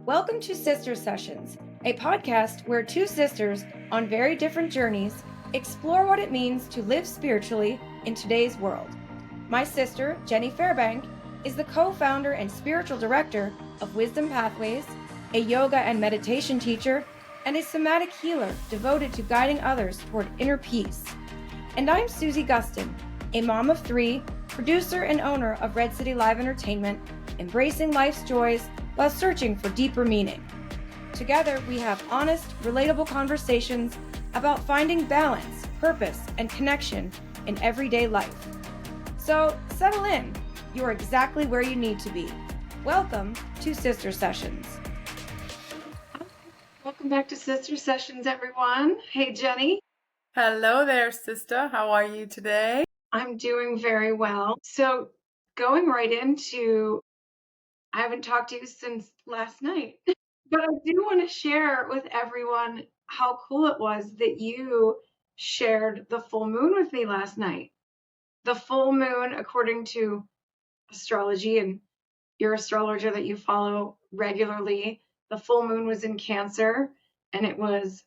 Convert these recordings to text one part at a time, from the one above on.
Welcome to Sister Sessions, a podcast where two sisters on very different journeys explore what it means to live spiritually in today's world. My sister, Jenny Fairbank, is the co-founder and spiritual director of Wisdom Pathways, a yoga and meditation teacher, and a somatic healer devoted to guiding others toward inner peace. And I'm Susie Gustin, a mom of three, producer and owner of Red City Live Entertainment, embracing life's joys while searching for deeper meaning. Together, we have honest, relatable conversations about finding balance, purpose, and connection in everyday life. So, settle in. You're exactly where you need to be. Welcome to Sister Sessions. Welcome back to Sister Sessions, everyone. Hey, Jenny. Hello there, sister. How are you today? I'm doing very well. So, going right into, I haven't talked to you since last night, but I do want to share with everyone how cool it was that you shared the full moon with me last night. The full moon, according to astrology and your astrologer that you follow regularly, the full moon was in Cancer, and it was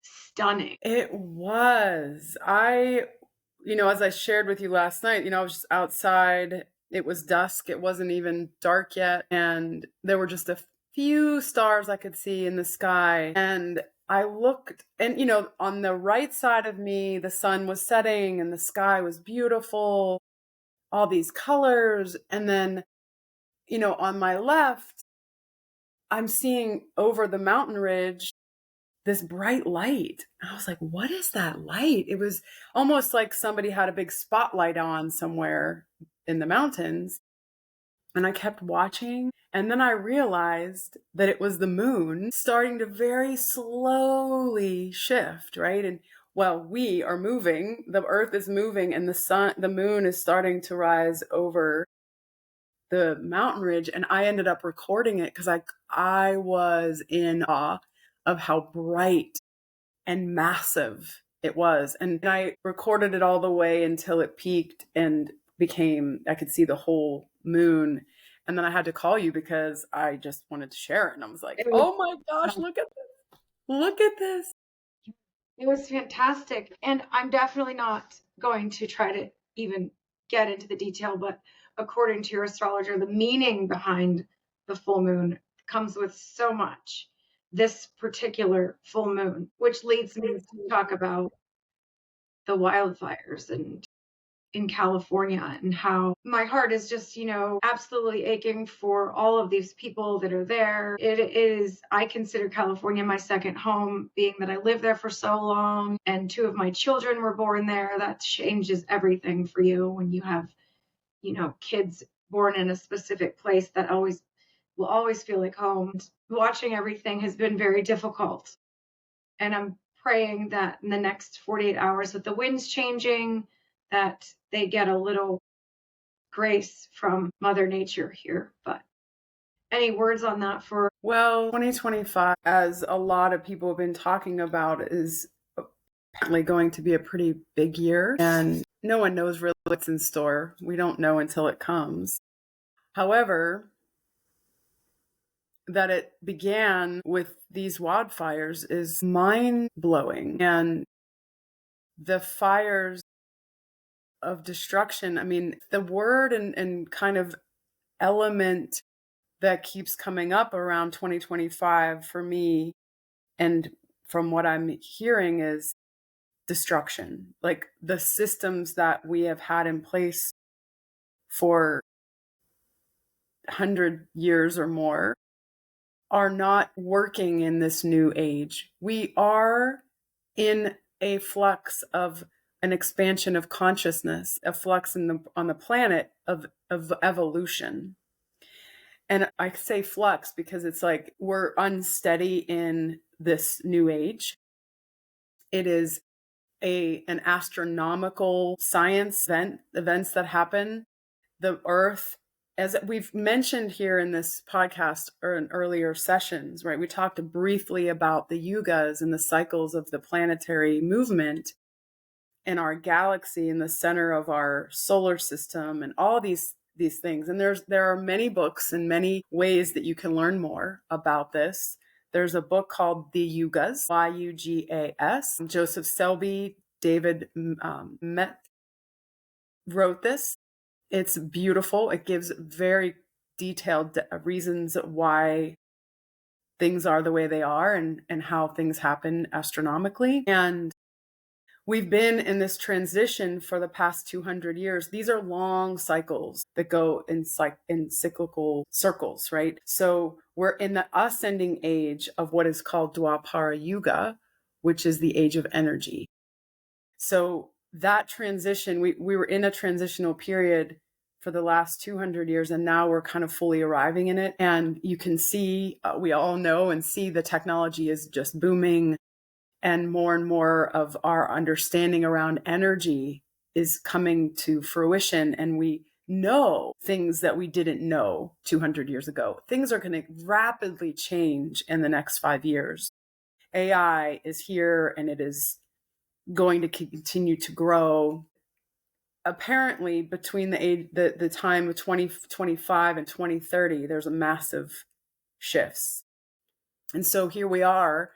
stunning. It was. As I shared with you last night, I was just outside. It was dusk. It wasn't even dark yet. And there were just a few stars I could see in the sky. And I looked, and, on the right side of me, the sun was setting and the sky was beautiful, all these colors. And then, on my left, I'm seeing over the mountain ridge this bright light. I was like, what is that light? It was almost like somebody had a big spotlight on somewhere in the mountains. And I kept watching. And then I realized that it was the moon starting to very slowly shift, right? And we are moving, the earth is moving, and the moon is starting to rise over the mountain ridge. And I ended up recording it because I was in awe of how bright and massive it was. And I recorded it all the way until it peaked and I could see the whole moon. And then I had to call you because I just wanted to share it. And I was like, oh my gosh, look at this. Look at this. It was fantastic. And I'm definitely not going to try to even get into the detail, but according to your astrologer, the meaning behind the full moon comes with so much. This particular full moon, which leads me to talk about the wildfires and in California, and how my heart is just, absolutely aching for all of these people that are there. I consider California my second home, being that I lived there for so long and two of my children were born there. That changes everything for you when you have, kids born in a specific place that will always feel like home. Watching everything has been very difficult. And I'm praying that in the next 48 hours with the winds changing, that they get a little grace from Mother Nature here. But any words on that for? Well, 2025, as a lot of people have been talking about, is apparently going to be a pretty big year. And no one knows really what's in store. We don't know until it comes. However, that it began with these wildfires is mind-blowing. And the fires of destruction, the word and kind of element that keeps coming up around 2025 for me, and from what I'm hearing, is destruction. Like the systems that we have had in place for 100 years or more are not working in this new age. We are in a flux of an expansion of consciousness, a flux on the planet of evolution. And I say flux because it's like we're unsteady in this new age. It is an astronomical science events that happen. The earth, as we've mentioned here in this podcast or in earlier sessions, right? We talked briefly about the Yugas and the cycles of the planetary movement in our galaxy in the center of our solar system, and all these these things. And there are many books and many ways that you can learn more about this. There's a book called The Yugas, Yugas. Joseph Selbie, David Met wrote this. It's beautiful. It gives very detailed reasons why things are the way they are and how things happen astronomically. And we've been in this transition for the past 200 years. These are long cycles that go in cyclical circles, right? So we're in the ascending age of what is called Dwapara Yuga, which is the age of energy. So that transition, we were in a transitional period for the last 200 years, and now we're kind of fully arriving in it. And you can see, we all know and see the technology is just booming, and more of our understanding around energy is coming to fruition. And we know things that we didn't know 200 years ago. Things are going to rapidly change in the next 5 years. AI is here and it is going to continue to grow. Apparently, between the time of 2025 and 2030, there's a massive shifts. And so here we are,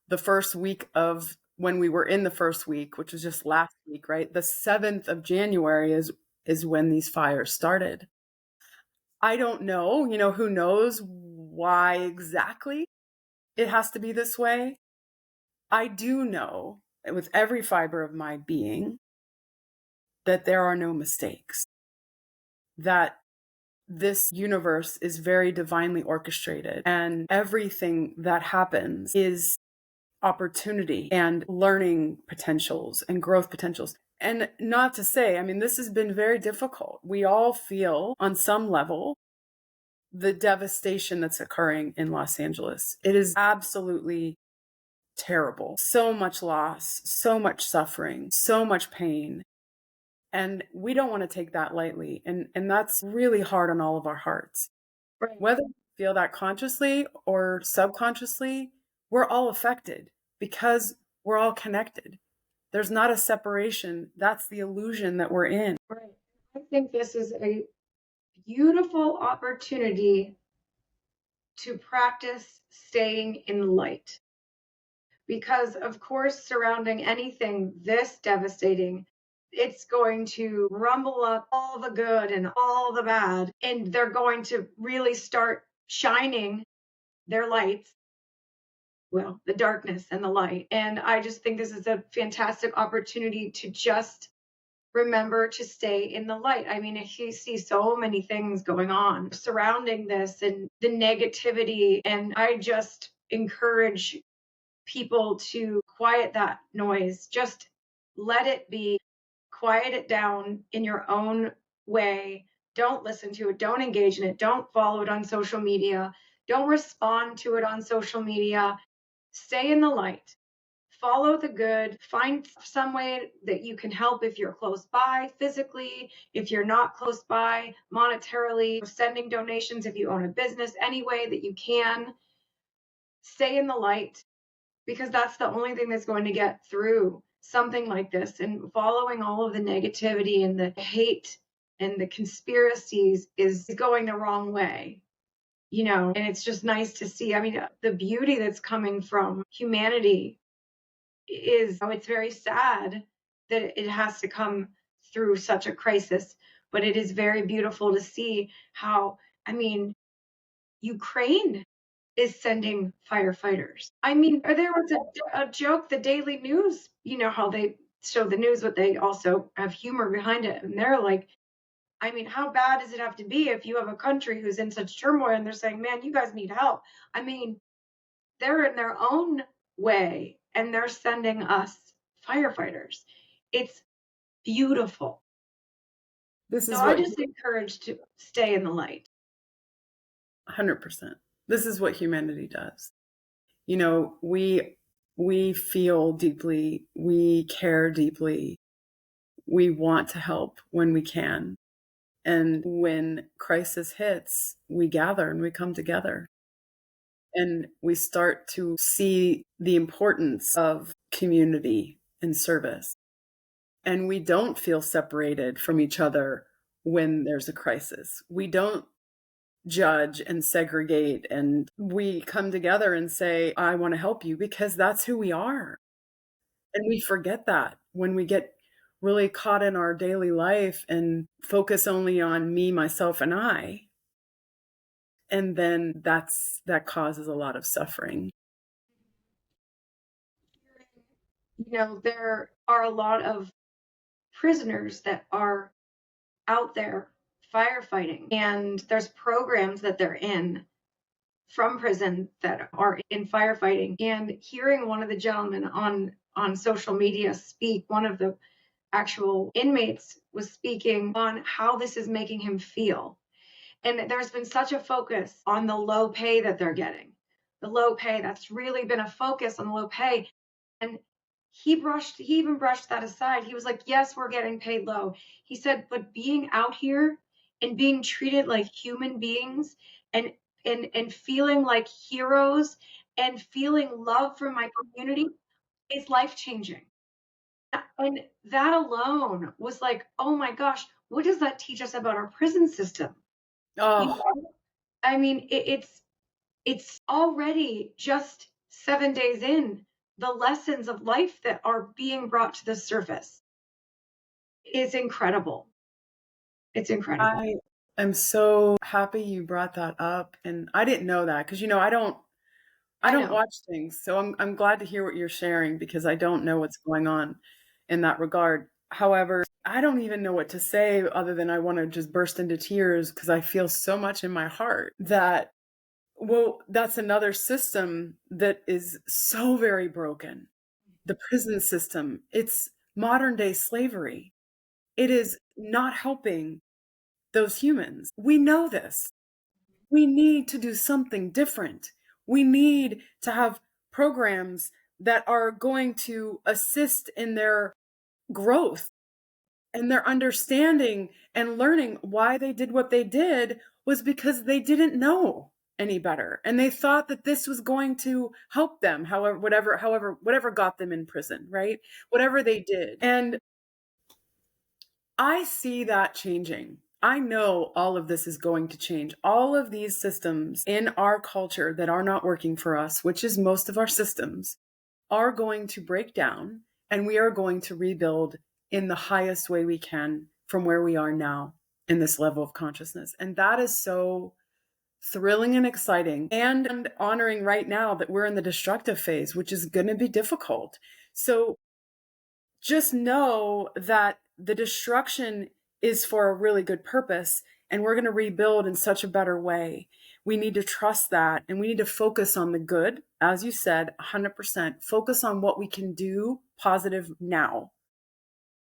the first week of when we were in the first week, which was just last week, right? The 7th of January is when these fires started. I don't know, who knows why exactly it has to be this way. I do know with every fiber of my being that there are no mistakes, that this universe is very divinely orchestrated, and everything that happens is opportunity and learning potentials and growth potentials. And not to say, this has been very difficult. We all feel on some level the devastation that's occurring in Los Angeles. It is absolutely terrible. So much loss, so much suffering, so much pain. And we don't want to take that lightly. And that's really hard on all of our hearts. Right. Whether we feel that consciously or subconsciously, we're all affected because we're all connected. There's not a separation. That's the illusion that we're in. Right. I think this is a beautiful opportunity to practice staying in light. Because, of course, surrounding anything this devastating, it's going to rumble up all the good and all the bad, and they're going to really start shining their lights. Well, the darkness and the light. And I just think this is a fantastic opportunity to just remember to stay in the light. You see so many things going on surrounding this and the negativity. And I just encourage people to quiet that noise. Just let it be, quiet it down in your own way. Don't listen to it. Don't engage in it. Don't follow it on social media. Don't respond to it on social media. Stay in the light. Follow the good. Find some way that you can help if you're close by physically, if you're not close by monetarily, sending donations if you own a business, any way that you can. Stay in the light, because that's the only thing that's going to get through something like this. And following all of the negativity and the hate and the conspiracies is going the wrong way. And it's just nice to see. The beauty that's coming from humanity is, it's very sad that it has to come through such a crisis, but it is very beautiful to see how, Ukraine is sending firefighters. There was a joke, the Daily News, how they show the news, but they also have humor behind it. And they're like, how bad does it have to be if you have a country who's in such turmoil and they're saying, man, you guys need help? They're in their own way and they're sending us firefighters. It's beautiful. I just encourage to stay in the light. 100%. This is what humanity does. We feel deeply, we care deeply, we want to help when we can. And when crisis hits, we gather and we come together. And we start to see the importance of community and service. And we don't feel separated from each other when there's a crisis. We don't judge and segregate, and we come together and say, I want to help you, because that's who we are. And we forget that when we get really caught in our daily life and focus only on me, myself, and I. And then that causes a lot of suffering. There are a lot of prisoners that are out there firefighting, and there's programs that they're in from prison that are in firefighting. And hearing one of the gentlemen on social media speak, one of the actual inmates was speaking on how this is making him feel. And there's been such a focus on the low pay that they're getting. The low pay, that's really been a focus on the low pay. And he even brushed that aside. He was like, yes, we're getting paid low. He said, but being out here and being treated like human beings, and feeling like heroes and feeling love from my community is life changing. And that alone was like, oh my gosh, what does that teach us about our prison system? You Oh, know? I mean, it's already just 7 days in, the lessons of life that are being brought to the surface is incredible. It's incredible. I am so happy you brought that up. And I didn't know that because, I I don't know. watch things. So I'm glad to hear what you're sharing, because I don't know what's going on in that regard. However, I don't even know what to say other than I want to just burst into tears, because I feel so much in my heart that, well, that's another system that is so very broken. The prison system, it's modern day slavery. It is not helping those humans. We know this. We need to do something different. We need to have programs that are going to assist in their growth and their understanding and learning why they did what they did was because they didn't know any better. And they thought that this was going to help them, whatever got them in prison, right? Whatever they did. And I see that changing. I know all of this is going to change. All of these systems in our culture that are not working for us, which is most of our systems, are going to break down, and we are going to rebuild in the highest way we can from where we are now in this level of consciousness. And that is so thrilling and exciting, and honoring right now that we're in the destructive phase, which is going to be difficult. So just know that the destruction is for a really good purpose, and we're going to rebuild in such a better way. We need to trust that, and we need to focus on the good, as you said, 100%. Focus on what we can do positive now,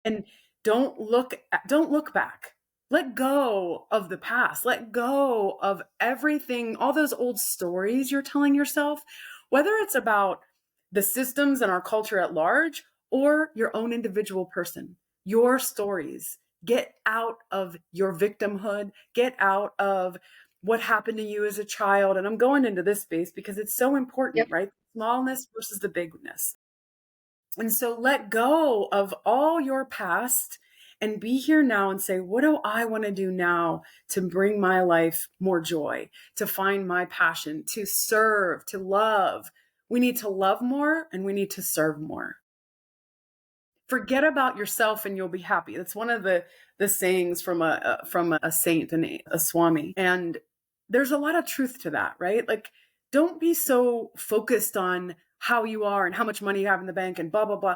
and don't look back. Let go of the past. Let go of everything, all those old stories you're telling yourself, whether it's about the systems and our culture at large or your own individual person, your stories. Get out of your victimhood, get out of what happened to you as a child. And I'm going into this space because it's so important, Yep. right? Smallness versus the bigness. And so let go of all your past and be here now and say, what do I want to do now to bring my life more joy, to find my passion, to serve, to love? We need to love more, and we need to serve more. Forget about yourself and you'll be happy. That's one of the sayings from a saint and a swami. And there's a lot of truth to that, right? Like, don't be so focused on how you are and how much money you have in the bank and blah blah blah.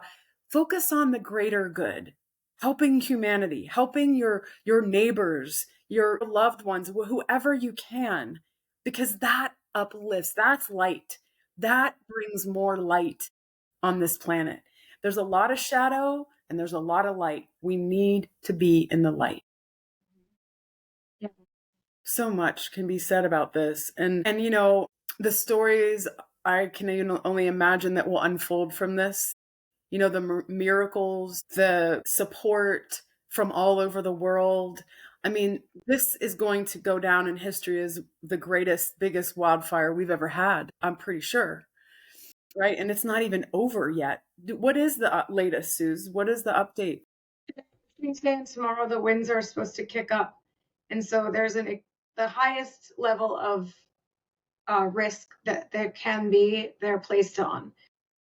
Focus on the greater good, helping humanity, helping your neighbors, your loved ones, whoever you can, because that uplifts. That's light. That brings more light on this planet. There's a lot of shadow and there's a lot of light. We need to be in the light. Yeah. So much can be said about this. And the stories I can only imagine that will unfold from this. The miracles, the support from all over the world. I mean, this is going to go down in history as the greatest, biggest wildfire we've ever had. I'm pretty sure. Right. And it's not even over yet. What is the latest, Suze? What is the update? between today and tomorrow, the winds are supposed to kick up. And so there's the highest level of risk that there can be, they're placed on.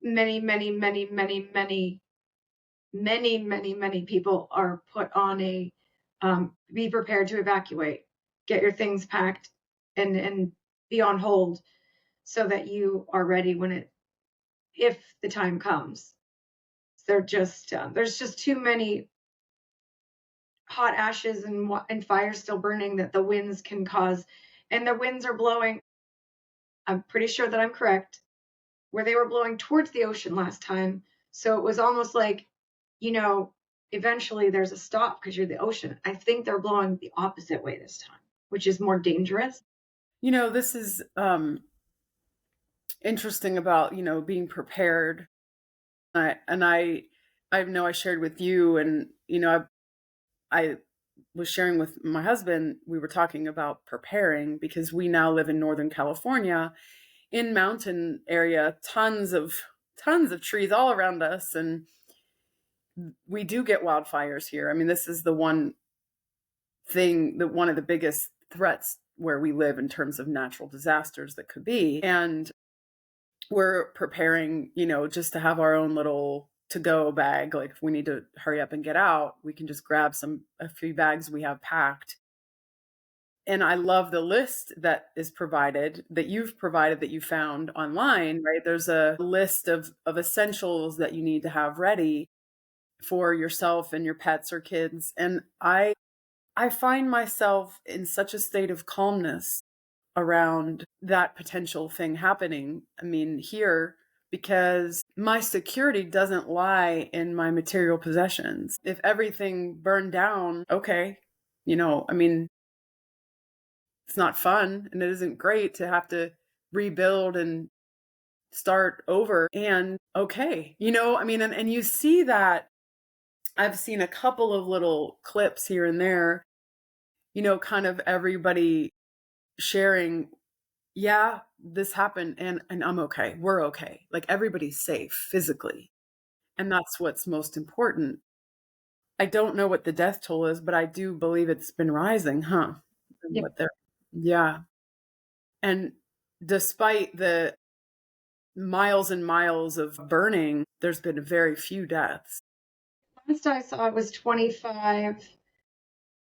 Many, many, many, many, many, many, many, many people are put on a be prepared to evacuate, get your things packed, and be on hold so that you are ready if the time comes. They're just there's just too many hot ashes and fires still burning that the winds can cause, and the winds are blowing. I'm pretty sure that I'm correct, where they were blowing towards the ocean last time. So it was almost like, eventually there's a stop because you're the ocean. I think they're blowing the opposite way this time, which is more dangerous. This is interesting about, being prepared. I know I shared with you, and, I was sharing with my husband, we were talking about preparing because we now live in Northern California, in mountain area, tons of trees all around us. And we do get wildfires here. I mean, this is the one thing, that one of the biggest threats where we live in terms of natural disasters that could be. And we're preparing, just to have our own little to-go bag. Like if we need to hurry up and get out, we can just grab a few bags we have packed. And I love the list that is provided, that you've provided, that you found online, right? There's a list of essentials that you need to have ready for yourself and your pets or kids. And I find myself in such a state of calmness around that potential thing happening. I mean, here, because my security doesn't lie in my material possessions. If everything burned down, okay, I mean, it's not fun and it isn't great to have to rebuild and start over. And okay, I mean, and you see that. I've seen a couple of little clips here and there, kind of everybody sharing, yeah, this happened and I'm okay. We're okay. Like everybody's safe physically. And that's what's most important. I don't know what the death toll is, but I do believe it's been rising, huh? Yeah. Yeah. And despite the miles and miles of burning, there's been very few deaths. Last I saw it was 25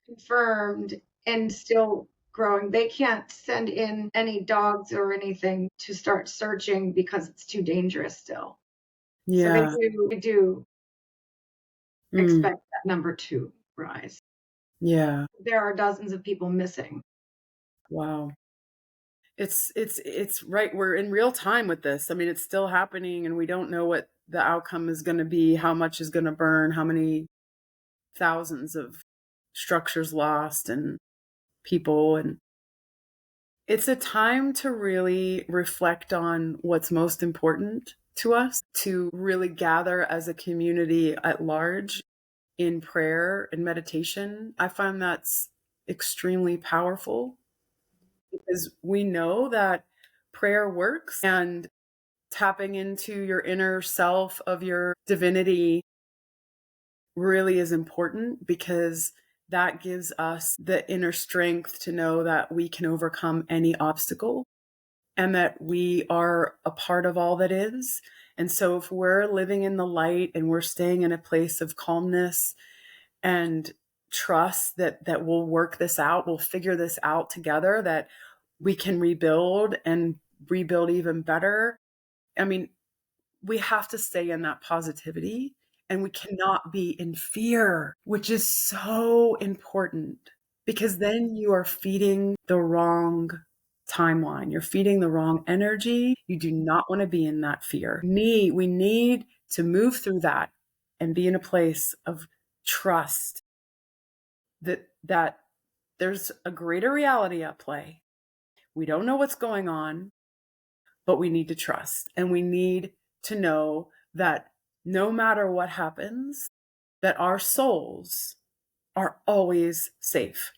confirmed and still growing. They can't send in any dogs or anything to start searching because it's too dangerous still. Yeah. So they do expect that number to rise. Yeah. There are dozens of people missing. Wow. It's right. We're in real time with this. I mean, it's still happening and we don't know what the outcome is going to be, how much is going to burn, how many thousands of structures lost and people. And it's a time to really reflect on what's most important to us, to really gather as a community at large in prayer and meditation. I find that's extremely powerful because we know that prayer works, and tapping into your inner self of your divinity really is important because that gives us the inner strength to know that we can overcome any obstacle and that we are a part of all that is. And so if we're living in the light and we're staying in a place of calmness and trust that we'll work this out, we'll figure this out together, that we can rebuild and rebuild even better. I mean, we have to stay in that positivity and we cannot be in fear, which is so important because then you are feeding the wrong timeline. You're feeding the wrong energy. You do not want to be in that fear. We need to move through that and be in a place of trust that there's a greater reality at play. We don't know what's going on, but we need to trust. And we need to know that no matter what happens, that our souls are always safe,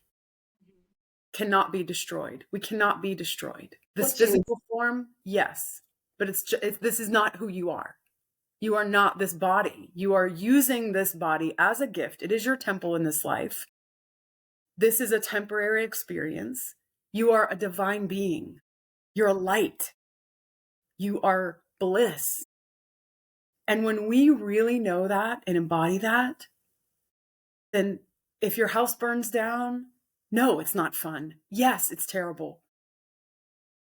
cannot be destroyed. We cannot be destroyed. This physical form, yes, but this is not who you are. You are not this body. You are using this body as a gift. It is your temple in this life. This is a temporary experience. You are a divine being. You're a light. You are bliss. And when we really know that and embody that, then if your house burns down, no, it's not fun. Yes, it's terrible.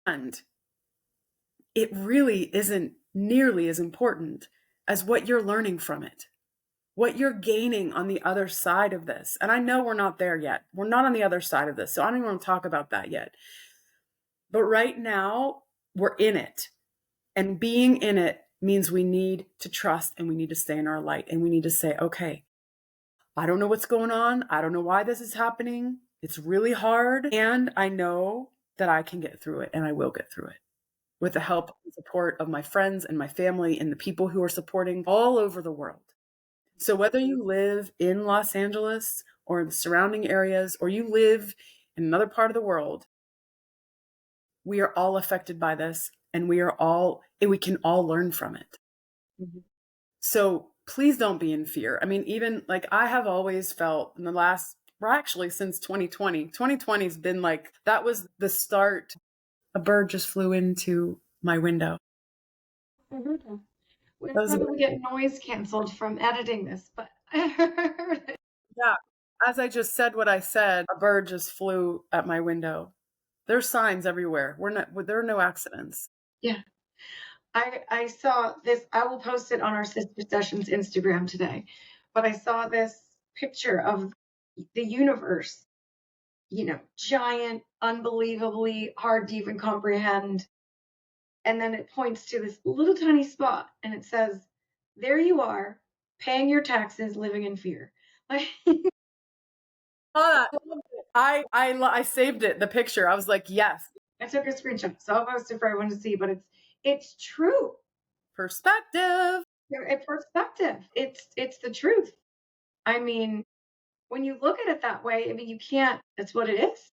And it really isn't nearly as important as what you're learning from it, what you're gaining on the other side of this. And I know we're not there yet. We're not on the other side of this. So I don't even want to talk about that yet. But right now, we're in it. And being in it means we need to trust and we need to stay in our light. And we need to say, okay, I don't know what's going on. I don't know why this is happening. It's really hard. And I know that I can get through it and I will get through it with the help and support of my friends and my family and the people who are supporting all over the world. So whether you live in Los Angeles or in the surrounding areas, or you live in another part of the world, we are all affected by this and we can all learn from it. Mm-hmm. So please don't be in fear. I mean, even like I have always felt in the last, well, actually since 2020 has been like, that was the start. A bird just flew into my window. I heard that. We probably get noise canceled from editing this, but I heard it. Yeah. As I just said what I said, a bird just flew at my window. There's signs everywhere. There are no accidents. Yeah. I saw this. I will post it on our Sister Sessions Instagram today, but I saw this picture of the universe, giant, unbelievably hard to even comprehend. And then it points to this little tiny spot and it says, there you are, paying your taxes, living in fear. I saved it, the picture. I was like, yes. I took a screenshot, so I'll post it for everyone to see, but it's true. Perspective. Perspective. It's the truth. I mean, when you look at it that way, I mean, you can't, that's what it is.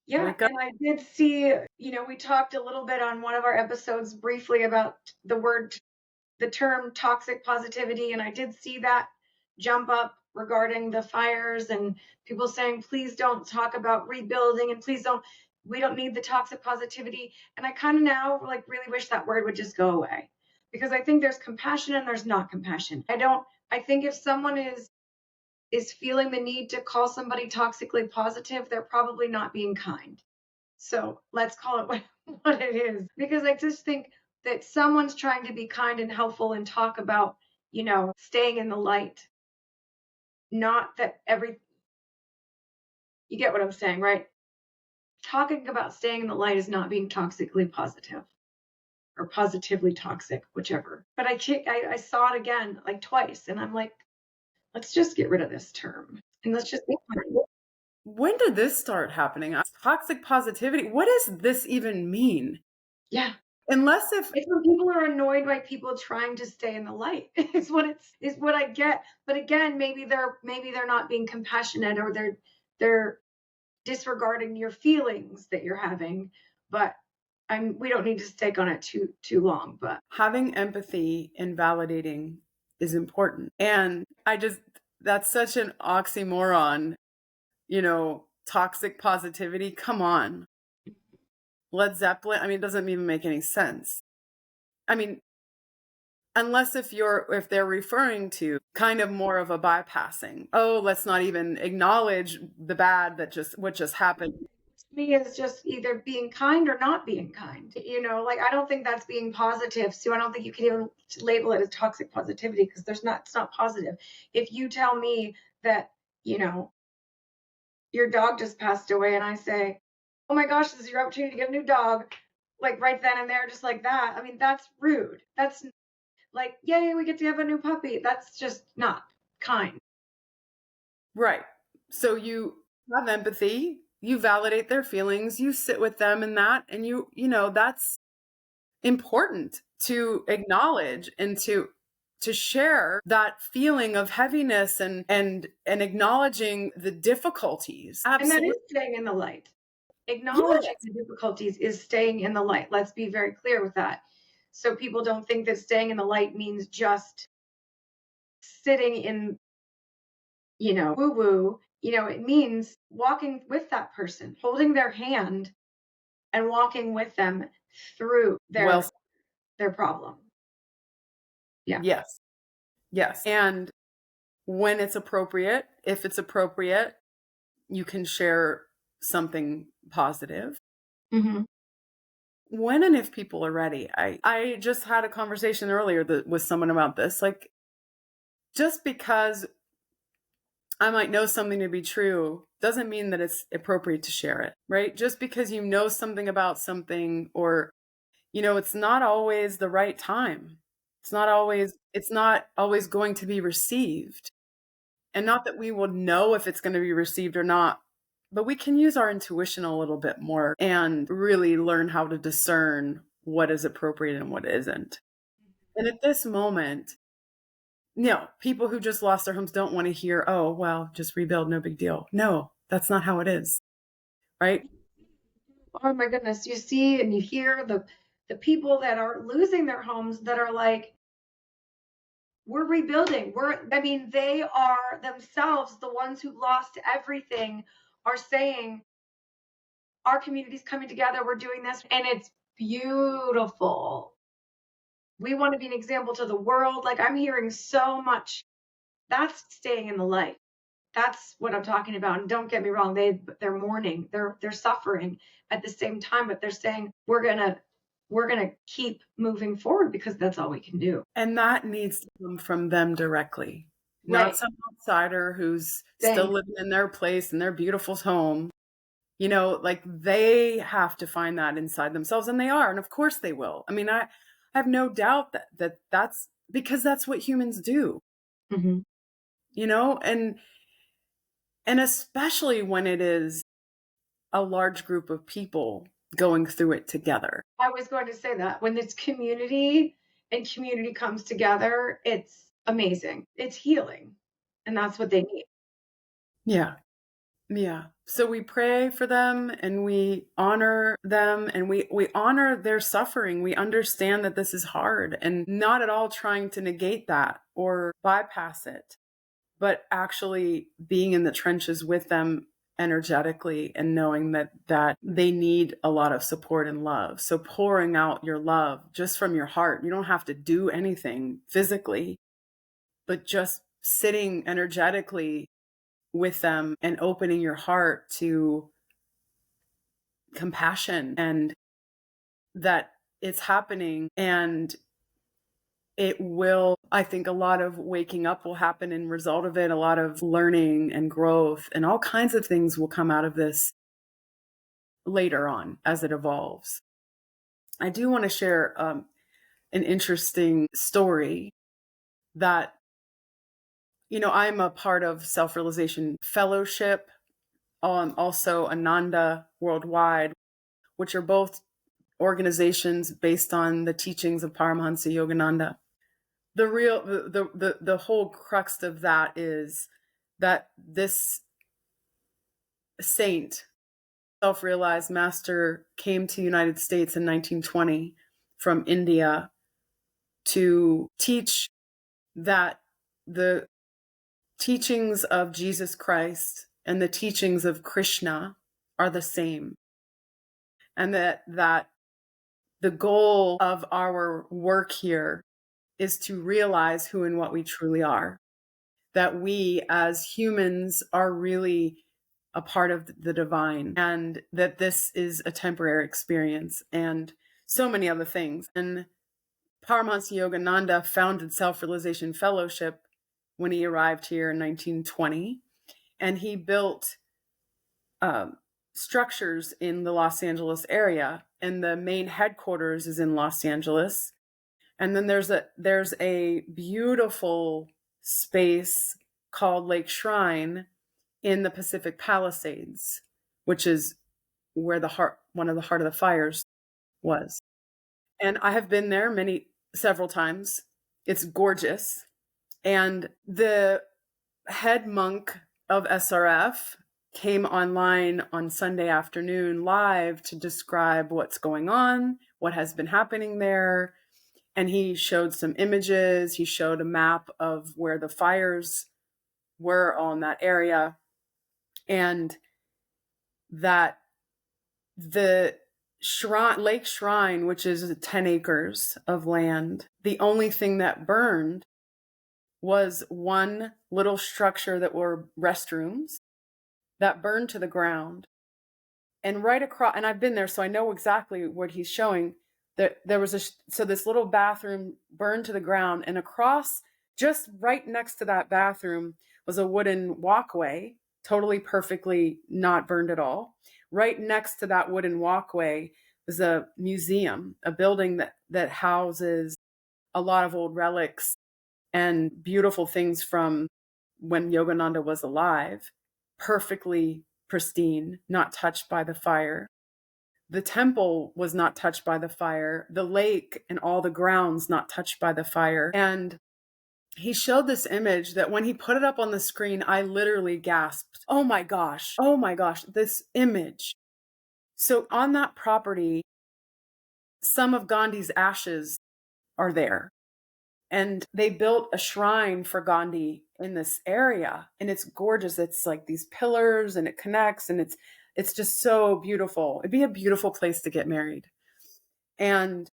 Yeah, and I did see, we talked a little bit on one of our episodes briefly about the term toxic positivity, and I did see that jump up regarding the fires and people saying, please don't talk about rebuilding and we don't need the toxic positivity. And I kind of now like really wish that word would just go away, because I think there's compassion and there's not compassion. I think if someone is feeling the need to call somebody toxically positive, they're probably not being kind. So let's call it what it is, because I just think that someone's trying to be kind and helpful and talk about, staying in the light. Not that you get what I'm saying, right? Talking about staying in the light is not being toxically positive or positively toxic, whichever. But I saw it again like twice and I'm like, let's just get rid of this term and let's just be kind. When did this start happening? Toxic positivity. What does this even mean? Yeah. Unless it's when people are annoyed by people trying to stay in the light. Is what I get. But again, maybe they're not being compassionate, or they're disregarding your feelings that you're having. But we don't need to stick on it too long. But having empathy and validating is important. And that's such an oxymoron. Toxic positivity. Come on. Led Zeppelin. I mean, it doesn't even make any sense. I mean, unless if they're referring to kind of more of a bypassing. Oh, let's not even acknowledge the bad what just happened. To me, it's just either being kind or not being kind. Like I don't think that's being positive. So I don't think you can even label it as toxic positivity, because it's not positive. If you tell me that, your dog just passed away and I say, oh my gosh, this is your opportunity to get a new dog, like right then and there, just like that. I mean, that's rude. That's like, yay, we get to have a new puppy. That's just not kind. Right. So you have empathy, you validate their feelings, you sit with them in that, and that's important to acknowledge and to share that feeling of heaviness and acknowledging the difficulties. Absolutely. And that is staying in the light. Acknowledging the difficulties is staying in the light. Let's be very clear with that. So people don't think that staying in the light means just sitting in, woo woo. It means walking with that person, holding their hand and walking with them through Well, their problem. Yeah. yes. Yes. And when it's appropriate, if it's appropriate, you can share something positive. Mm-hmm. When and if people are ready. I just had a conversation earlier with someone about this. Like, just because I might know something to be true doesn't mean that it's appropriate to share it, right? Just because you know something about something, or, it's not always the right time. It's not always going to be received. And not that we will know if it's going to be received or not, but we can use our intuition a little bit more and really learn how to discern what is appropriate and what isn't. And at this moment, people who just lost their homes don't want to hear, oh, well, just rebuild, no big deal. No, that's not how it is, right? Oh my goodness. You see and you hear the people that are losing their homes that are like, we're rebuilding. They are themselves, the ones who lost everything, are saying, our community's coming together, we're doing this, and it's beautiful. We want to be an example to the world. Like, I'm hearing so much. That's staying in the light. That's what I'm talking about. And don't get me wrong, they're mourning, they're suffering at the same time, but they're saying, we're gonna keep moving forward because that's all we can do. And that needs to come from them directly, Right. not some outsider who's still living in their place in their beautiful home. Like, they have to find that inside themselves, and they are, and of course they will. I mean, I have no doubt that's because that's what humans do. Mm-hmm. And especially when it is a large group of people going through it together. I was going to say that when it's community and community comes together, it's amazing. It's healing. And that's what they need. Yeah. Yeah. So we pray for them and we honor them, and we honor their suffering. We understand that this is hard, and not at all trying to negate that or bypass it, but actually being in the trenches with them energetically and knowing that they need a lot of support and love. So pouring out your love just from your heart. You don't have to do anything physically, but just sitting energetically with them and opening your heart to compassion, and that it's happening, and it will, I think a lot of waking up will happen in result of it. A lot of learning and growth and all kinds of things will come out of this later on as it evolves. I do want to share an interesting story that, I'm a part of Self-Realization Fellowship, also Ananda Worldwide, which are both organizations based on the teachings of Paramahansa Yogananda. The whole crux of that is that this saint, self-realized master, came to the United States in 1920 from India to teach that the teachings of Jesus Christ and the teachings of Krishna are the same, and that the goal of our work here is to realize who and what we truly are, that we as humans are really a part of the divine, and that this is a temporary experience, and so many other things. And Paramahansa Yogananda founded Self-Realization Fellowship when he arrived here in 1920, and he built structures in the Los Angeles area, and the main headquarters is in Los Angeles. And then there's a beautiful space called Lake Shrine in the Pacific Palisades, which is where one of the heart of the fires was. And I have been there several times. It's gorgeous. And the head monk of SRF came online on Sunday afternoon live to describe what's going on, what has been happening there. And he showed some images. He showed a map of where the fires were on that area, and that the lake shrine, which is 10 acres of land, the only thing that burned was one little structure that were restrooms that burned to the ground. And right across, and I've been there, so I know exactly what he's showing. That there was so this little bathroom burned to the ground, and across, just right next to that bathroom, was a wooden walkway, totally perfectly not burned at all. Right next to that wooden walkway was a museum, a building that houses a lot of old relics and beautiful things from when Yogananda was alive, perfectly pristine, not touched by the fire. The temple was not touched by the fire. The lake and all the grounds not touched by the fire. And he showed this image that when he put it up on the screen, I literally gasped, oh my gosh, this image. So on that property, some of Gandhi's ashes are there. And they built a shrine for Gandhi in this area. And it's gorgeous. It's like these pillars and it connects, and it's just so beautiful. It'd be a beautiful place to get married. And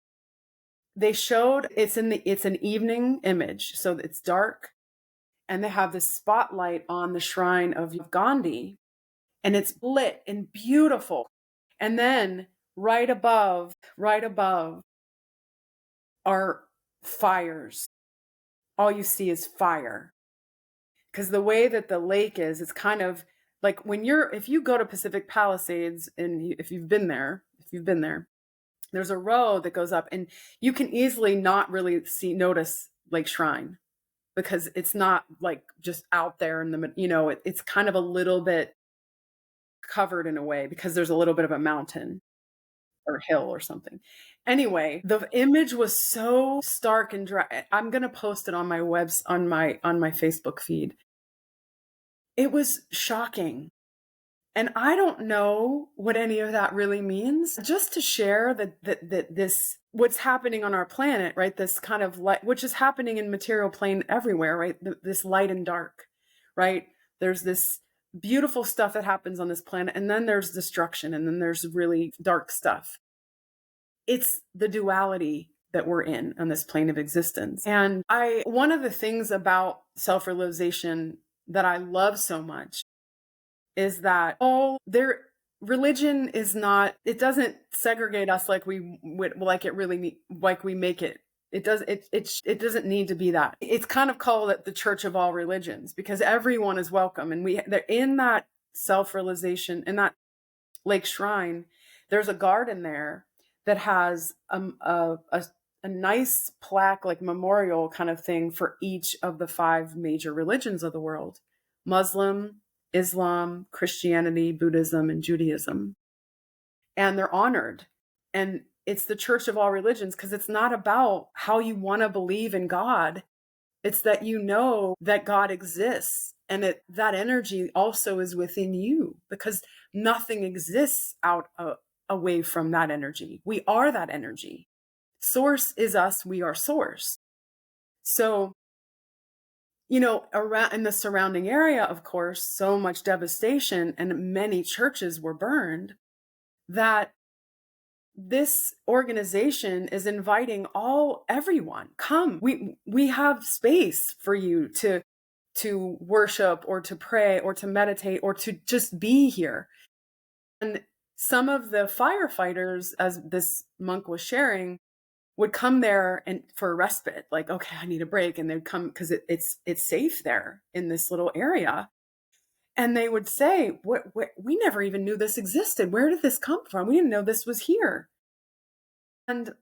they showed it's an evening image. So it's dark, and they have this spotlight on the shrine of Gandhi, and it's lit and beautiful. And then right above are fires. All you see is fire. Because the way that the lake is, it's kind of like if you go to Pacific Palisades, and if you've been there, there's a road that goes up, and you can easily not really notice Lake Shrine, because it's not like just out there in the, it's kind of a little bit covered in a way, because there's a little bit of a mountain or hill or something. Anyway, the image was so stark and dry. I'm going to post it on my on my Facebook feed. It was shocking. And I don't know what any of that really means. Just to share that this, what's happening on our planet, right? This kind of light, which is happening in material plane everywhere, right? This light and dark, right? There's this beautiful stuff that happens on this planet, and then there's destruction, and then there's really dark stuff. It's the duality that we're in on this plane of existence. And one of the things about self-realization that I love so much is that religion is not, it doesn't segregate us like we make it. It doesn't need to be that. It's kind of called it the Church of all religions, because everyone is welcome. And they're in that self-realization, in that lake shrine, there's a garden there that has a nice plaque, like memorial kind of thing, for each of the 5 major religions of the world: Muslim, Islam, Christianity, Buddhism, and Judaism. And they're honored. And it's the Church of all religions, because it's not about how you want to believe in God. It's that you know that God exists, and that energy also is within you, because nothing exists away from that energy. We are that energy. Source is us. We are source. So, around in the surrounding area, of course, so much devastation, and many churches were burned, that this organization is inviting everyone, come. We have space for you to worship, or to pray, or to meditate, or to just be here. And some of the firefighters, as this monk was sharing, would come there and for a respite, like, okay, I need a break. And they'd come because it's safe there in this little area. And they would say, we never even knew this existed. Where did this come from? We didn't know this was here. And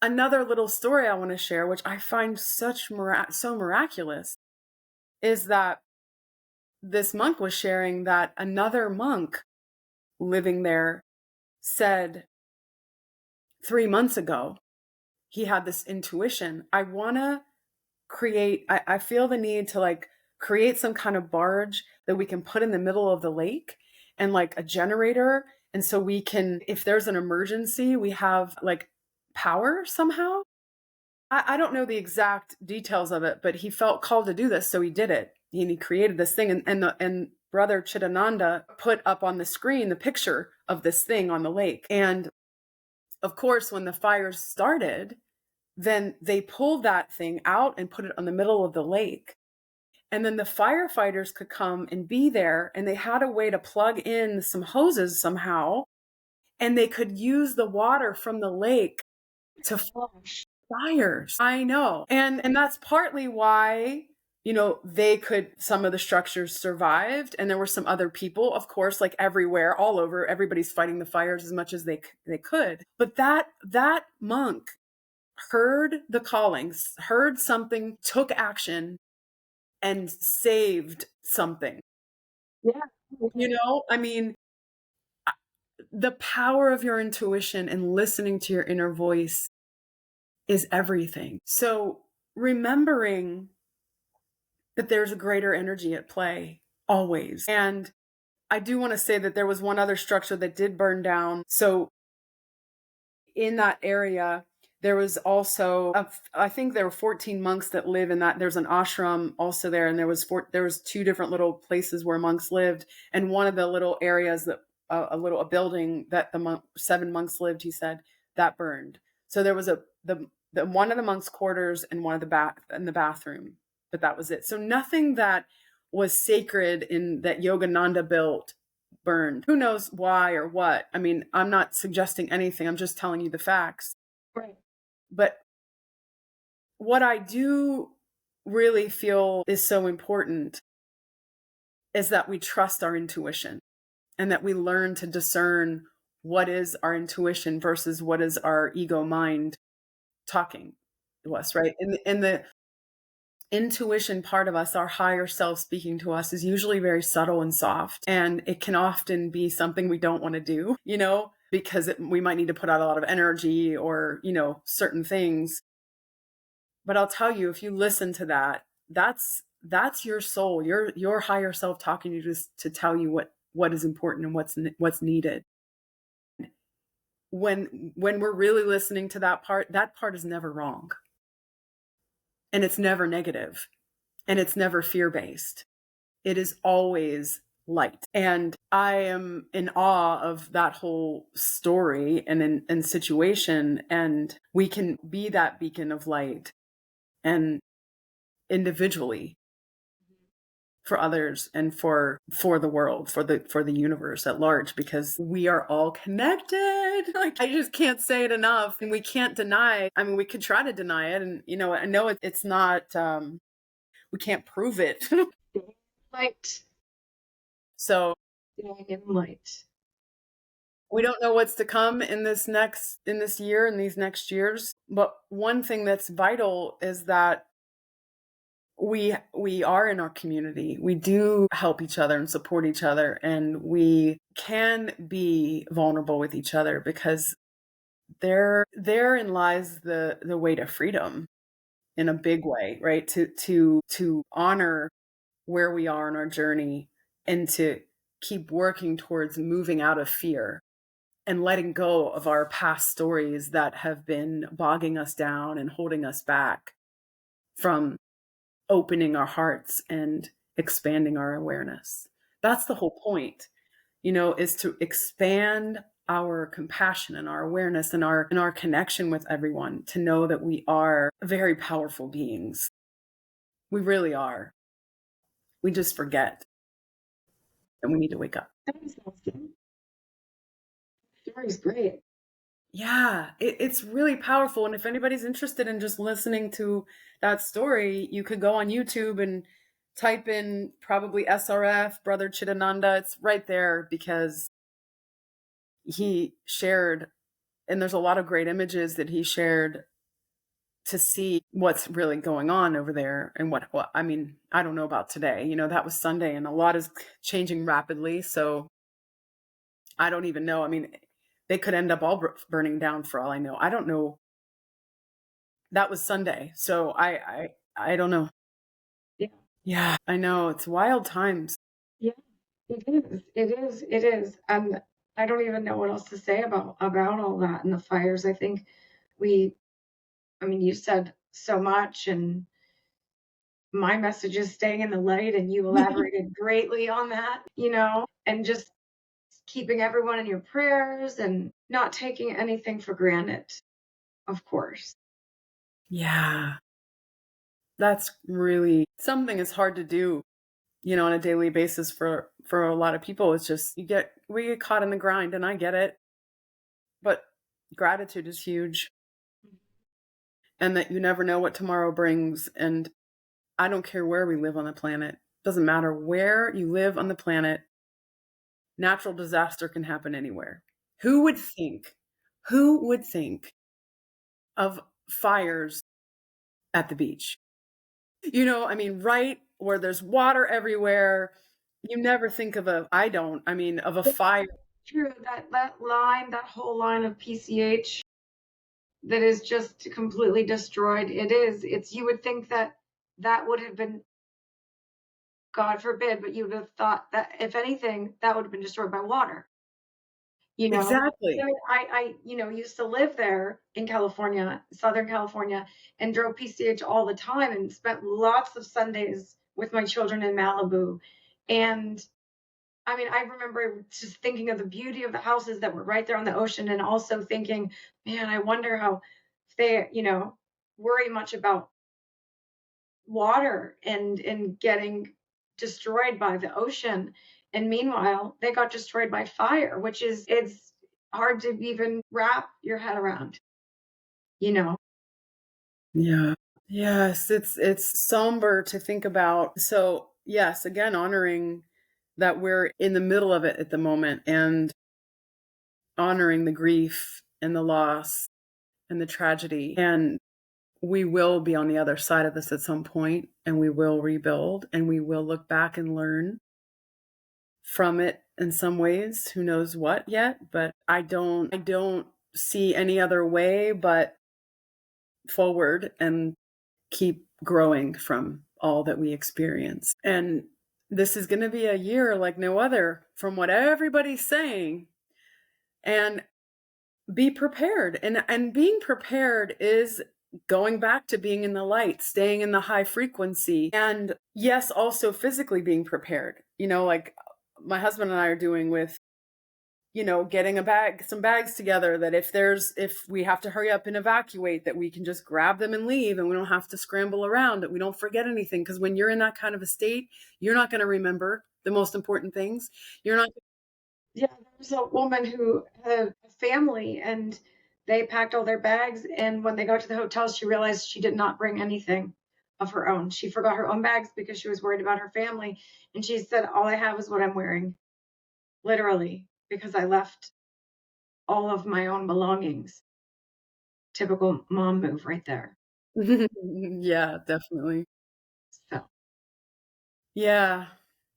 another little story I want to share, which I find so miraculous, is that this monk was sharing that another monk living there said 3 months ago, he had this intuition. I feel the need to create some kind of barge that we can put in the middle of the lake, and a generator. And so we can, if there's an emergency, we have power somehow. I don't know the exact details of it, but he felt called to do this, so he did it. And he created this thing, and Brother Chidananda put up on the screen the picture of this thing on the lake. And of course, when the fires started, then they pulled that thing out and put it on the middle of the lake. And then the firefighters could come and be there, and they had a way to plug in some hoses somehow, and they could use the water from the lake to fires. I know. And that's partly why, they could, some of the structures survived, and there were some other people, of course, like everywhere, all over, everybody's fighting the fires as much as they could. But that monk heard the callings, heard something, took action, and saved something. Yeah. I mean, the power of your intuition and listening to your inner voice is everything. So remembering that there's a greater energy at play always. And I do want to say that there was one other structure that did burn down. So in that area, there was also, I think there were 14 monks that live in that. There's an ashram also there, and there was two different little places where monks lived, and one of the little areas that a building that the 7 monks lived, he said, that burned. So there was the one of the monks' quarters and one of the bathroom, but that was it. So nothing that was sacred in that Yogananda built burned. Who knows why or what? I mean, I'm not suggesting anything. I'm just telling you the facts. Right. But what I do really feel is so important is that we trust our intuition, and that we learn to discern what is our intuition versus what is our ego mind talking to us, right? And the intuition part of us, our higher self speaking to us, is usually very subtle and soft. And it can often be something we don't want to do, because we might need to put out a lot of energy or, certain things. But I'll tell you, if you listen to that, that's your soul, your higher self talking to you to tell you what is important and what's needed. When we're really listening to that part is never wrong. And it's never negative. And it's never fear-based. It is always light. And I am in awe of that whole story and situation. And we can be that beacon of light, and individually, for others and for the world, for the universe at large, because we are all connected. Like, I just can't say it enough. And we can't deny. I mean, we could try to deny it, and I know it's not, we can't prove it. Light. So In light. we don't know what's to come in this year, in these next years. But one thing that's vital is that we are in our community. We do help each other and support each other, and we can be vulnerable with each other, because therein lies the way to freedom in a big way, right? To honor where we are in our journey, and to keep working towards moving out of fear and letting go of our past stories that have been bogging us down and holding us back from opening our hearts and expanding our awareness. That's the whole point, is to expand our compassion and our awareness and our connection with everyone, to know that we are very powerful beings. We really are. We just forget, and we need to wake up. That is awesome. The story is great. Yeah, it's really powerful. And if anybody's interested in just listening to that story, you could go on YouTube and type in probably SRF, Brother Chidananda. It's right there, because he shared, and there's a lot of great images that he shared to see what's really going on over there. And what I mean, I don't know about today. That was Sunday, and a lot is changing rapidly. So I don't even know. I mean, they could end up all burning down for all I know. I don't know. That was Sunday. So I don't know. Yeah. Yeah, I know. It's wild times. Yeah, it is. And I don't even know what else to say about all that and the fires. I think we I mean, you said so much, and my message is staying in the light, and you elaborated greatly on that, and just keeping everyone in your prayers and not taking anything for granted, of course. Yeah, that's really something is hard to do, on a daily basis for a lot of people. It's just we get caught in the grind, and I get it. But gratitude is huge, and that you never know what tomorrow brings. And I don't care where we live on the planet. Doesn't matter where you live on the planet. Natural disaster can happen anywhere. Who would think? Who would think of fires at the beach? I mean, right where there's water everywhere. You never think of of a Yeah, fire. true. That whole line of PCH that is just completely destroyed. You would think that that would have been, God forbid, but you would have thought that if anything, that would have been destroyed by water. You know, Exactly. I used to live there in California, Southern California, and drove PCH all the time and spent lots of Sundays with my children in Malibu. And I mean, I remember just thinking of the beauty of the houses that were right there on the ocean, and also thinking, man, I wonder how they, worry much about water and getting destroyed by the ocean. And meanwhile, they got destroyed by fire, which it's hard to even wrap your head around, you know. Yeah. Yes, it's somber to think about. So, yes, again, honoring that we're in the middle of it at the moment, and honoring the grief and the loss and the tragedy. And we will be on the other side of this at some point, and we will rebuild, and we will look back and learn from it in some ways. Who knows what yet, but I don't see any other way but forward and keep growing from all that we experience. And this is going to be a year like no other from what everybody's saying. And be prepared. And being prepared is going back to being in the light, staying in the high frequency. And yes, also physically being prepared. Like my husband and I are doing with getting some bags together, that if we have to hurry up and evacuate, that we can just grab them and leave, and we don't have to scramble around, that we don't forget anything. Because when you're in that kind of a state, you're not going to remember the most important things. You're not. Yeah, there was a woman who had a family, and they packed all their bags, and when they got to the hotel, she realized she did not bring anything of her own. She forgot her own bags because she was worried about her family, and she said, all I have is what I'm wearing, literally, because I left all of my own belongings. Typical mom move right there. Yeah, definitely. So, Yeah.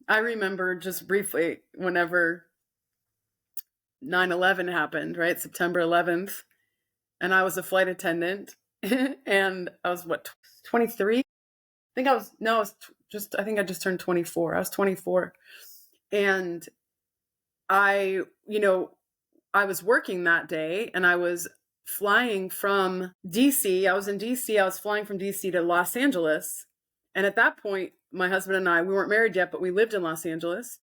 I remember just briefly whenever 9/11 happened, right? September 11th. And I was a flight attendant and I was 23? I think I was, no, I was I think I just turned 24. I was 24. And I, I was working that day, and I was flying from DC. I was in DC. I was flying from DC to Los Angeles. And at that point, my husband and I, we weren't married yet, but we lived in Los Angeles.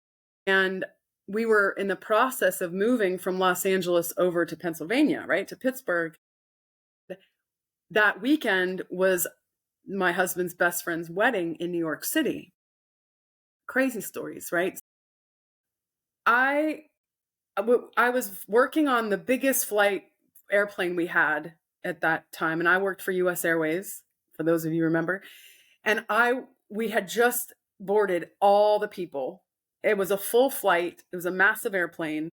And we were in the process of moving from Los Angeles over to Pennsylvania, right, to Pittsburgh. That weekend was my husband's best friend's wedding in New York City. Crazy stories, right? I was working on the biggest airplane we had at that time, and I worked for US Airways, for those of you who remember. And we had just boarded all the people. It was a full flight. It was a massive airplane.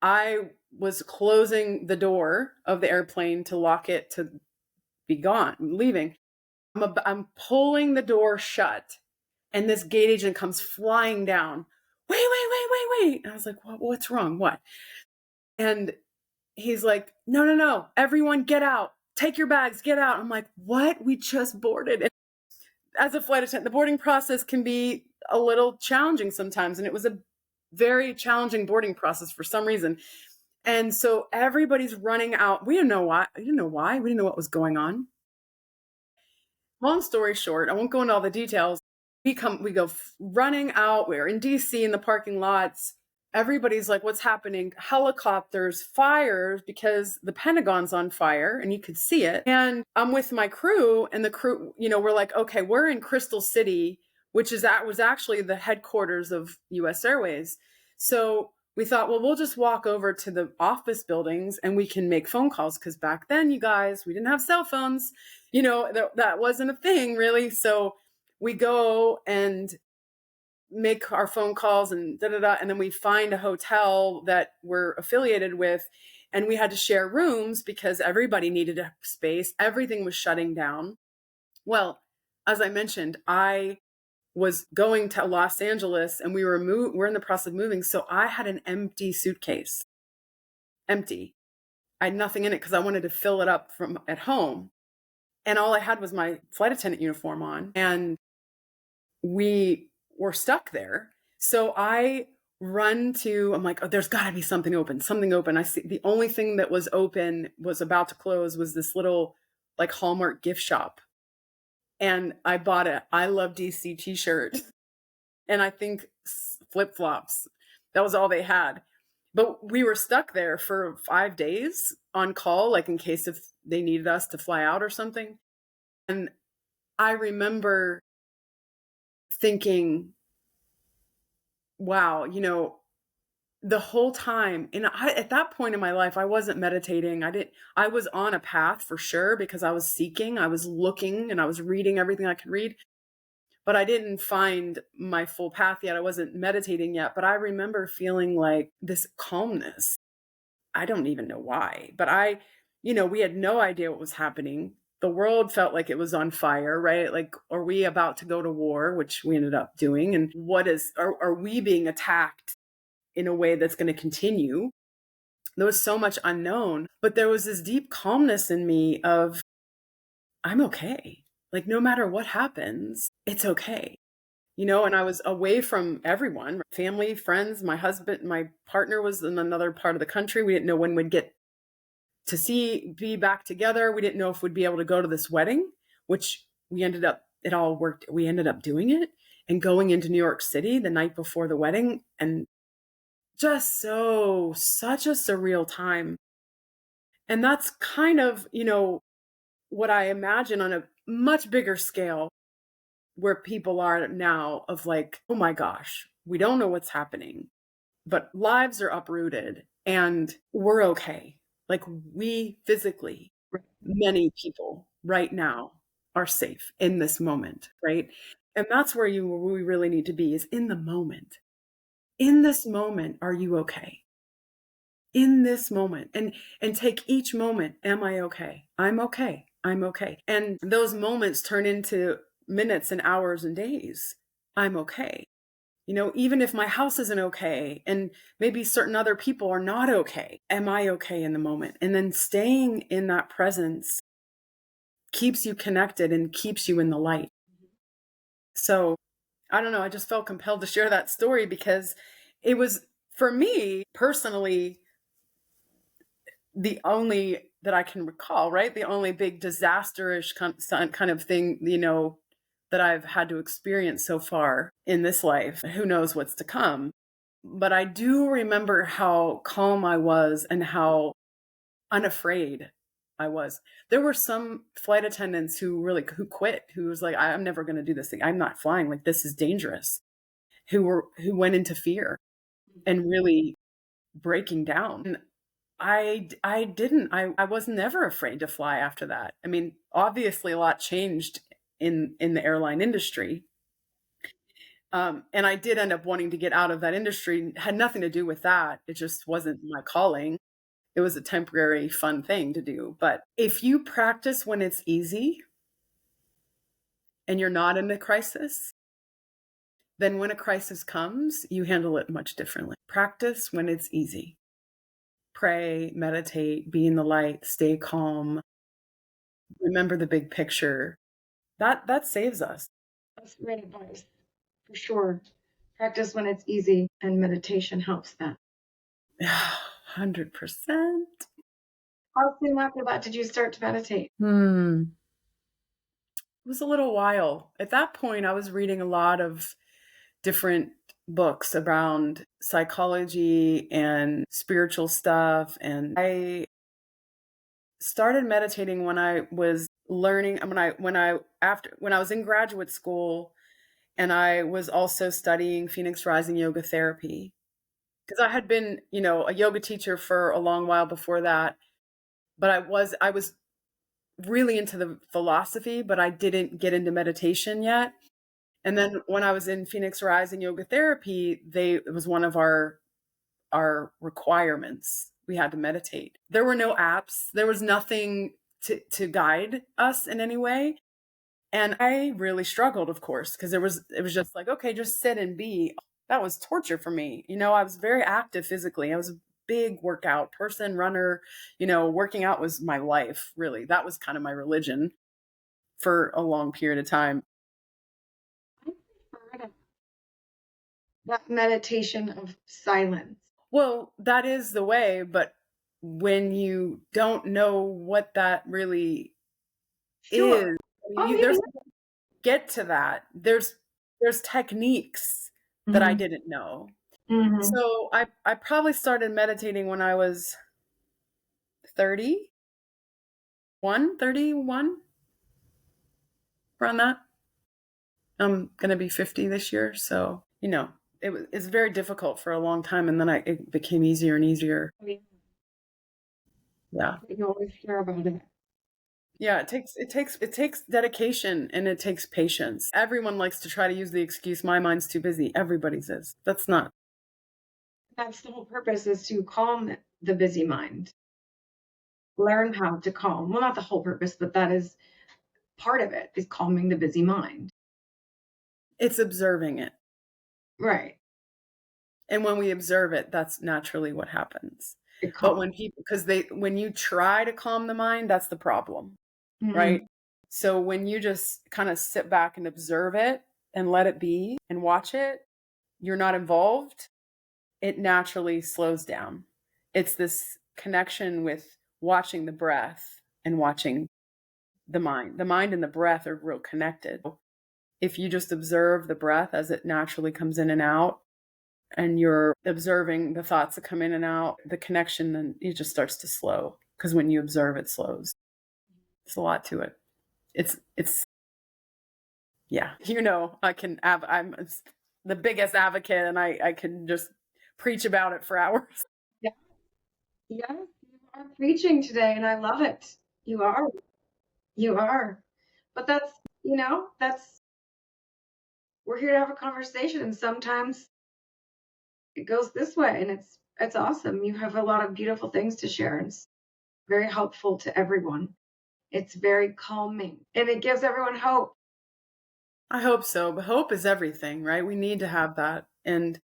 I was closing the door of the airplane to lock it to be gone, leaving. I'm pulling the door shut, and this gate agent comes flying down. Wait. And I was like, what's wrong? What? And he's like, no, everyone get out. Take your bags, get out. I'm like, what? We just boarded. And as a flight attendant, the boarding process can be a little challenging sometimes. And it was a very challenging boarding process for some reason. And so everybody's running out. We didn't know why. We didn't know what was going on. long story short, I won't go into all the details. We go running out. We're in DC in the parking lots. Everybody's like, what's happening? Helicopters, fires, because the Pentagon's on fire and you could see it. And I'm with my crew, and the crew, we're like, okay, we're in Crystal City, which was actually the headquarters of US Airways. So we thought, well, we'll just walk over to the office buildings and we can make phone calls. Because back then, you guys, we didn't have cell phones. That wasn't a thing really. So we go and make our phone calls and and then we find a hotel that we're affiliated with, and we had to share rooms because everybody needed a space. Everything was shutting down. Well, as I mentioned, I was going to Los Angeles, and we're in the process of moving, so I had an empty suitcase. Empty. I had nothing in it because I wanted to fill it up from at home, and all I had was my flight attendant uniform on, and we were stuck there. So I'm like, oh, there's got to be something open. I see the only thing that was open, was about to close, was this little like Hallmark gift shop. And I bought a I Love DC t-shirt and I think flip-flops. That was all they had. But we were stuck there for 5 days on call, like in case if they needed us to fly out or something. And I remember thinking, wow, the whole time, and at that point in my life, I wasn't meditating. I was on a path for sure, because I was seeking, I was looking, and I was reading everything I could read, but I didn't find my full path yet. I wasn't meditating yet, but I remember feeling like this calmness. I don't even know why, but we had no idea what was happening. The world felt like it was on fire, right? Like, are we about to go to war, which we ended up doing? And are we being attacked in a way that's going to continue? There was so much unknown, but there was this deep calmness in me of, I'm okay. Like, no matter what happens, it's okay. And I was away from everyone, family, friends, my husband, my partner was in another part of the country. We didn't know when we'd get to be back together. We didn't know if we'd be able to go to this wedding, which it all worked. We ended up doing it and going into New York City the night before the wedding, and just such a surreal time. And that's kind of, what I imagine on a much bigger scale, where people are now, of like, oh my gosh, we don't know what's happening, but lives are uprooted and we're okay. Like, we physically, many people right now are safe in this moment, right? And that's where we really need to be, is in the moment. In this moment, are you okay? In this moment, and take each moment. Am I okay? I'm okay. I'm okay. And those moments turn into minutes and hours and days. I'm okay. Even if my house isn't okay, and maybe certain other people are not okay, am I okay in the moment? And then staying in that presence keeps you connected and keeps you in the light. So I don't know, I just felt compelled to share that story, because it was, for me personally, the only that I can recall, right? The only big disasterish kind of thing, that I've had to experience so far in this life. Who knows what's to come? But I do remember how calm I was and how unafraid I was. There were some flight attendants who quit, who was like, I'm never going to do this thing. I'm not flying. Like, this is dangerous. Who went into fear and really breaking down. And I was never afraid to fly after that. I mean, obviously a lot changed in the airline industry. And I did end up wanting to get out of that industry. It had nothing to do with that. It just wasn't my calling. It was a temporary fun thing to do. But if you practice when it's easy and you're not in a crisis, then when a crisis comes, you handle it much differently. Practice when it's easy. Pray, meditate, be in the light, stay calm. Remember the big picture. That saves us. That's great advice, for sure. Practice when it's easy, and meditation helps that. 100%. How soon after that did you start to meditate? It was a little while. At that point, I was reading a lot of different books around psychology and spiritual stuff. And I started meditating when I was learning, when I was in graduate school, and I was also studying Phoenix Rising yoga therapy. Because I had been, a yoga teacher for a long while before that, but I was really into the philosophy, but I didn't get into meditation yet. And then when I was in Phoenix Rising yoga therapy, it was one of our requirements. We had to meditate. There were no apps. There was nothing to guide us in any way. And I really struggled, of course, because it was just like, okay, just sit and be. That was torture for me. I was very active physically. I was a big workout person, runner. Working out was my life, really. That was kind of my religion for a long period of time. I prefer that meditation of silence. Well, that is the way, but when you don't know what that really Sure. is, Oh, maybe. there's get to that. There's techniques that I Mm-hmm. didn't know. Mm-hmm. So I probably started meditating when I was 31, around that. I'm gonna be 50 this year, so it's very difficult for a long time, and then it became easier and easier. I mean, Yeah. you always hear about it. Yeah, it takes dedication and it takes patience. Everyone likes to try to use the excuse, my mind's too busy. Everybody's is. That's not. That's the whole purpose, is to calm the busy mind. Learn how to calm. Well, not the whole purpose, but that is part of it, is calming the busy mind. It's observing it. Right. And when we observe it, that's naturally what happens. It But calms. when you try to calm the mind, that's the problem, Mm-hmm. right? So when you just kind of sit back and observe it and let it be and watch it, you're not involved, it naturally slows down. It's this connection with watching the breath and watching the mind. The mind and the breath are real connected. If you just observe the breath as it naturally comes in and out, and you're observing the thoughts that come in and out, the connection, then it just starts to slow. Because when you observe, it slows. It's a lot to it. It's yeah. I'm the biggest advocate, and I can just preach about it for hours. Yeah. Yes, you are preaching today, and I love it. You are. You are. But that's we're here to have a conversation, and sometimes it goes this way, and it's awesome. You have a lot of beautiful things to share, and it's very helpful to everyone. It's very calming, and it gives everyone hope. I hope so, but hope is everything, right? We need to have that. And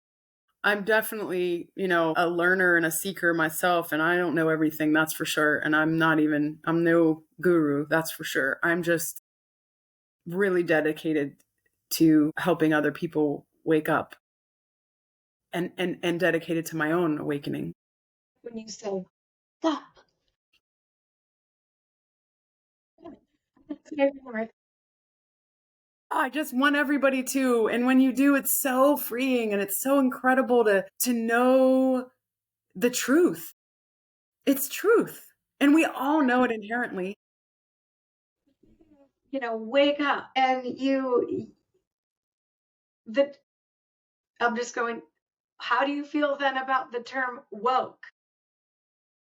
I'm definitely, a learner and a seeker myself, and I don't know everything, that's for sure. And I'm no guru, that's for sure. I'm just really dedicated to helping other people wake up and dedicated to my own awakening. When you say stop, that's my favorite. I just want everybody to. And when you do, it's so freeing and it's so incredible to know the truth. It's truth. And we all know it inherently. Wake up, and the I'm just going. How do you feel then about the term woke?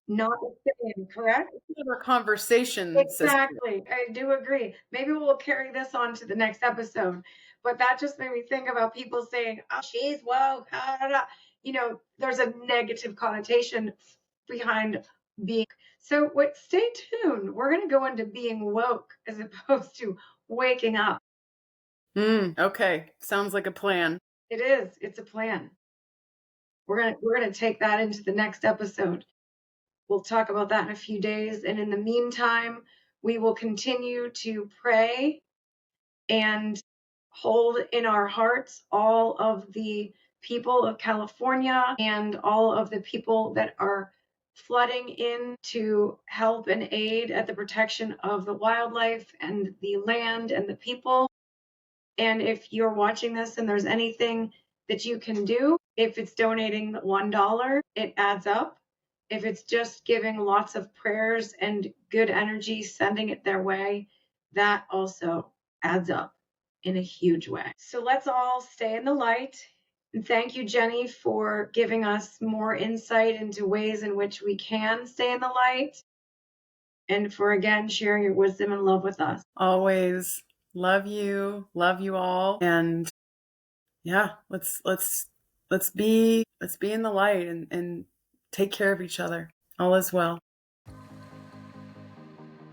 Not the same, correct? Our conversation system. Exactly. I do agree. Maybe we'll carry this on to the next episode. But that just made me think about people saying, oh, she's woke. Ah, da, da. There's a negative connotation behind being. So wait, stay tuned. We're going to go into being woke as opposed to waking up. Okay. Sounds like a plan. It is. It's a plan. We're gonna take that into the next episode. We'll talk about that in a few days. And in the meantime, we will continue to pray and hold in our hearts all of the people of California and all of the people that are flooding in to help and aid at the protection of the wildlife and the land and the people. And if you're watching this and there's anything that you can do, if it's donating $1, it adds up. If it's just giving lots of prayers and good energy, sending it their way, that also adds up in a huge way. So let's all stay in the light. And thank you, Jenny, for giving us more insight into ways in which we can stay in the light. And for, again, sharing your wisdom and love with us. Always. Love you all. And yeah, let's be in the light and take care of each other. All is well.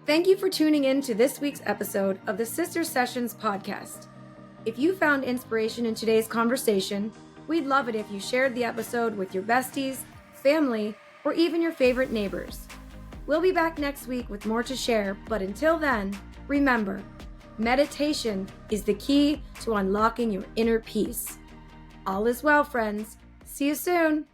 Thank you for tuning in to this week's episode of the Sister Sessions podcast. If you found inspiration in today's conversation, we'd love it if you shared the episode with your besties, family, or even your favorite neighbors. We'll be back next week with more to share, but until then, remember, meditation is the key to unlocking your inner peace. All is well, friends. See you soon.